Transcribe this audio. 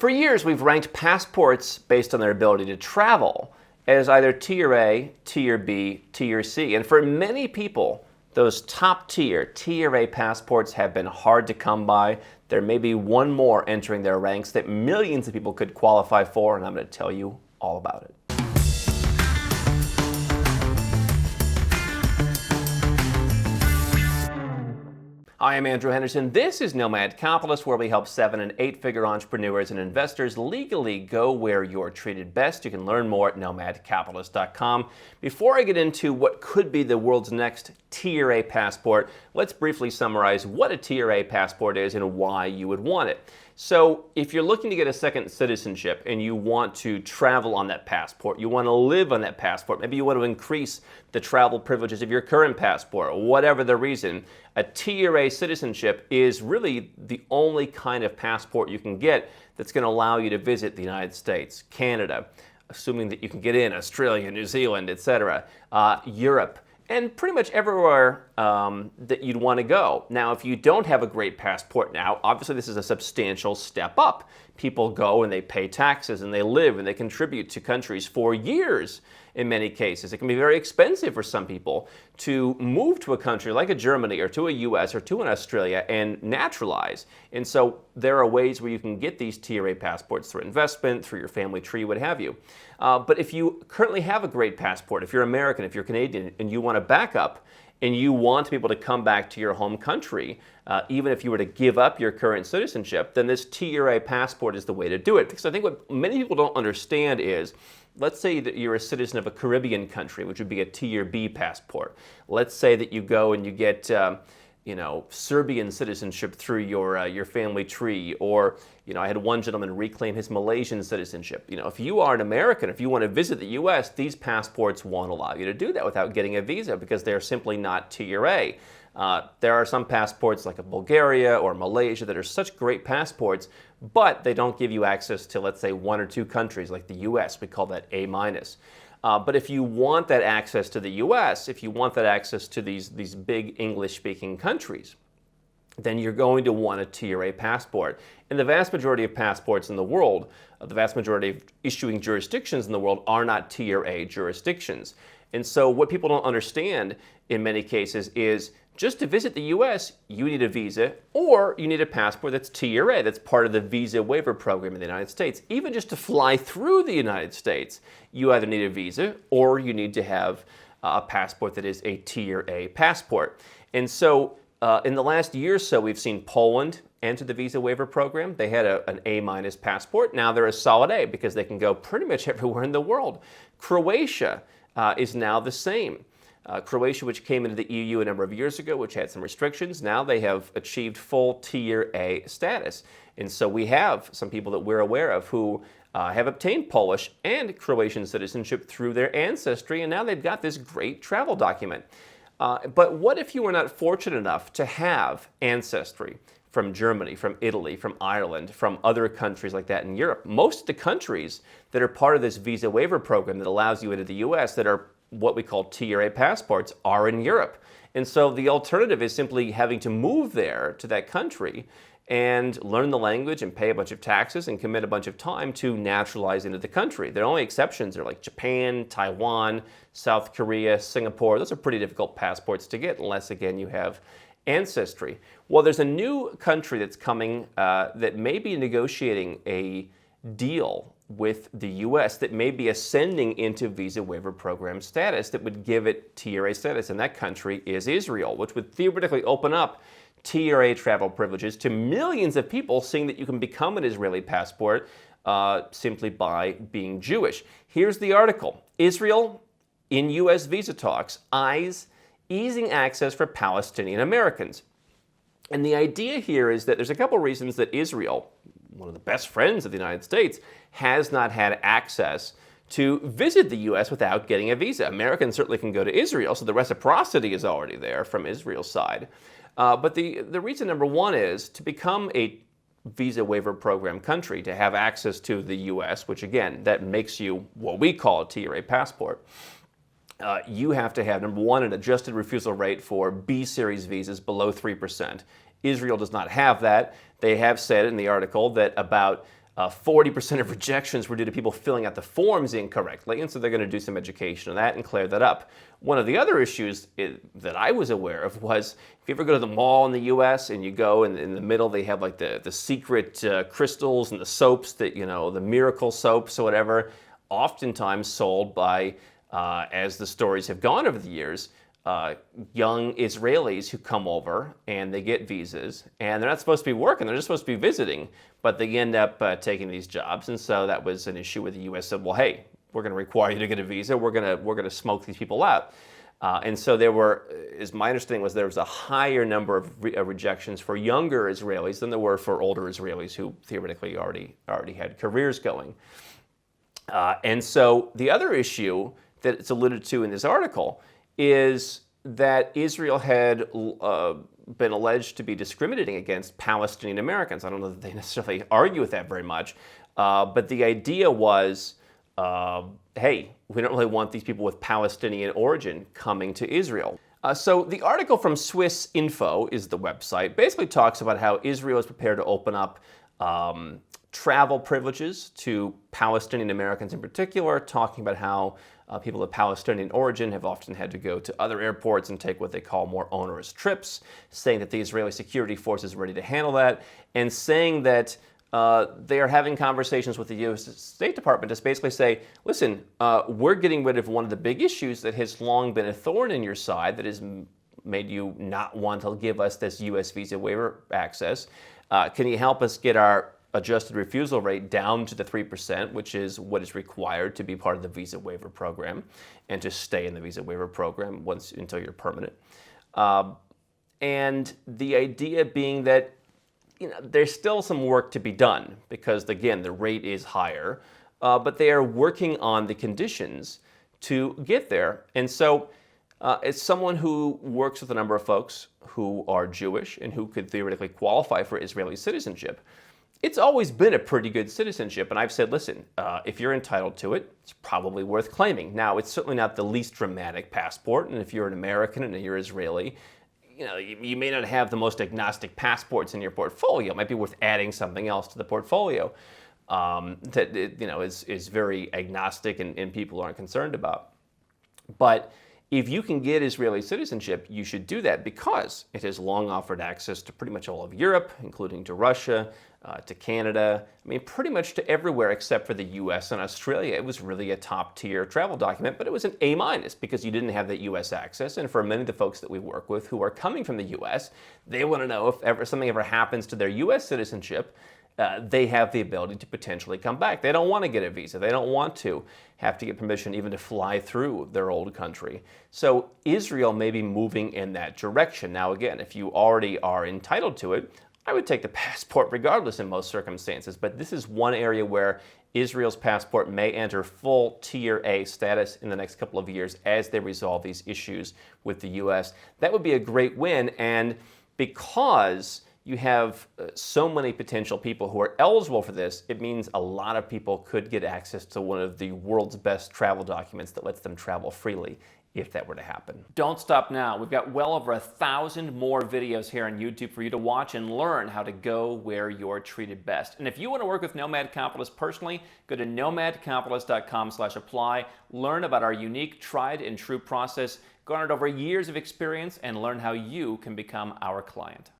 For years, we've ranked passports based on their ability to travel as either Tier A, Tier B, Tier C. And for many people, those top tier, Tier A passports have been hard to come by. There may be one more entering their ranks that millions of people could qualify for, and I'm going to tell you all about it. Hi, I'm Andrew Henderson. This is Nomad Capitalist, where we help 7- and 8-figure entrepreneurs and investors legally go where you're treated best. You can learn more at nomadcapitalist.com. Before I get into what could be the world's next Tier A passport, let's briefly summarize what a Tier A passport is and why you would want it. So if you're looking to get a second citizenship and you want to travel on that passport, you want to live on that passport, maybe you want to increase the travel privileges of your current passport, whatever the reason, a Tier A citizenship is really the only kind of passport you can get that's going to allow you to visit the United States, Canada, assuming that you can get in, Australia, New Zealand, etc., Europe, and pretty much everywhere that you'd want to go. Now, if you don't have a great passport now, obviously this is a substantial step up. People go and they pay taxes and they live and they contribute to countries for years in many cases. It can be very expensive for some people to move to a country like a Germany or to a US or to an Australia and naturalize. And so there are ways where you can get these Tier A passports through investment, through your family tree, what have you. But if you currently have a great passport, if you're American, if you're Canadian, and you want to back up, and you want to be able to come back to your home country, even if you were to give up your current citizenship, then this Tier A passport is the way to do it. Because I think what many people don't understand is, let's say that you're a citizen of a Caribbean country, which would be a Tier B passport. Let's say that you go and you get Serbian citizenship through your family tree, or I had one gentleman reclaim his Malaysian citizenship. If you are an American, if you want to visit the U.S., these passports won't allow you to do that without getting a visa because they're simply not Tier A. There are some passports like a Bulgaria or Malaysia that are such great passports, but they don't give you access to, let's say, 1 or 2 countries like the U.S. We call that A-. But if you want that access to the U.S., if you want that access to these big English-speaking countries, then you're going to want a Tier A passport. And the vast majority of passports in the world, the vast majority of issuing jurisdictions in the world are not Tier A jurisdictions. And so what people don't understand in many cases is just to visit the U.S., you need a visa, or you need a passport that's Tier A, that's part of the visa waiver program in the United States. Even just to fly through the United States, you either need a visa or you need to have a passport that is a Tier A passport. And so in the last year or so, we've seen Poland enter the visa waiver program. They had an A- passport. Now they're a solid A because they can go pretty much everywhere in the world. Croatia is now the same. Croatia, which came into the EU a number of years ago, which had some restrictions, now they have achieved full Tier A status. And so we have some people that we're aware of who have obtained Polish and Croatian citizenship through their ancestry, and now they've got this great travel document. But what if you were not fortunate enough to have ancestry from Germany, from Italy, from Ireland, from other countries like that in Europe? Most of the countries that are part of this visa waiver program that allows you into the U.S. that are what we call Tier A passports are in Europe. And so the alternative is simply having to move there to that country and learn the language and pay a bunch of taxes and commit a bunch of time to naturalize into the country. The only exceptions are like Japan, Taiwan, South Korea, Singapore. Those are pretty difficult passports to get unless, again, you have ancestry. Well, there's a new country that's coming that may be negotiating a deal with the U.S. that may be ascending into visa waiver program status that would give it Tier A status, and that country is Israel, which would theoretically open up Tier A travel privileges to millions of people, seeing that you can become an Israeli passport simply by being Jewish. Here's the article. Israel in U.S. visa talks eyes easing access for Palestinian Americans. And the idea here is that there's a couple reasons that Israel, one of the best friends of the United States, has not had access to visit the U.S. without getting a visa. Americans certainly can go to Israel, so the reciprocity is already there from Israel's side. But the reason number one is to become a visa waiver program country, to have access to the U.S., which again, that makes you what we call a Tier A passport. You have to have, number one, an adjusted refusal rate for B-series visas below 3%. Israel does not have that. They have said in the article that about 40% of rejections were due to people filling out the forms incorrectly, and so they're going to do some education on that and clear that up. One of the other issues that I was aware of was, if you ever go to the mall in the U.S. and you go in the middle, they have like the secret crystals and the soaps that, the miracle soaps or whatever, oftentimes sold by, as the stories have gone over the years, young Israelis who come over and they get visas, and they're not supposed to be working, they're just supposed to be visiting, but they end up taking these jobs. And so that was an issue where the U.S. said, well, hey, we're going to require you to get a visa, we're going to smoke these people out. And so there were, as my understanding was, there was a higher number of rejections for younger Israelis than there were for older Israelis who theoretically already had careers going. And so the other issue that it's alluded to in this article is that Israel had been alleged to be discriminating against Palestinian Americans. I don't know that they necessarily argue with that very much, but the idea was, hey, we don't really want these people with Palestinian origin coming to Israel. So the article from Swiss Info is the website, basically talks about how Israel is prepared to open up travel privileges to Palestinian Americans in particular, talking about how people of Palestinian origin have often had to go to other airports and take what they call more onerous trips, saying that the Israeli security force is ready to handle that, and saying that they are having conversations with the U.S. State Department to basically say, listen, we're getting rid of one of the big issues that has long been a thorn in your side that has made you not want to give us this U.S. visa waiver access. Can you help us get our adjusted refusal rate down to the 3%, which is what is required to be part of the visa waiver program and to stay in the visa waiver program until you're permanent. And the idea being that there's still some work to be done because, again, the rate is higher, but they are working on the conditions to get there. And so as someone who works with a number of folks who are Jewish and who could theoretically qualify for Israeli citizenship, it's always been a pretty good citizenship, and I've said, listen, if you're entitled to it, it's probably worth claiming. Now, it's certainly not the least dramatic passport, and if you're an American and you're Israeli, you may not have the most agnostic passports in your portfolio. It might be worth adding something else to the portfolio that is very agnostic and people aren't concerned about. But if you can get Israeli citizenship, you should do that because it has long offered access to pretty much all of Europe, including to Russia, to Canada, pretty much to everywhere except for the US and Australia. It was really a top-tier travel document, but it was an A- because you didn't have that US access. And for many of the folks that we work with who are coming from the US, they want to know if something ever happens to their US citizenship, they have the ability to potentially come back. They don't want to get a visa. They don't want to have to get permission even to fly through their old country. So Israel may be moving in that direction. Now, again, if you already are entitled to it, I would take the passport regardless in most circumstances, but this is one area where Israel's passport may enter full Tier A status in the next couple of years as they resolve these issues with the U.S. That would be a great win, and because you have so many potential people who are eligible for this, it means a lot of people could get access to one of the world's best travel documents that lets them travel freely if that were to happen. Don't stop now. We've got well over 1,000 more videos here on YouTube for you to watch and learn how to go where you're treated best. And if you want to work with Nomad Capitalist personally, go to nomadcapitalist.com/apply, learn about our unique, tried and true process, garnered over years of experience, and learn how you can become our client.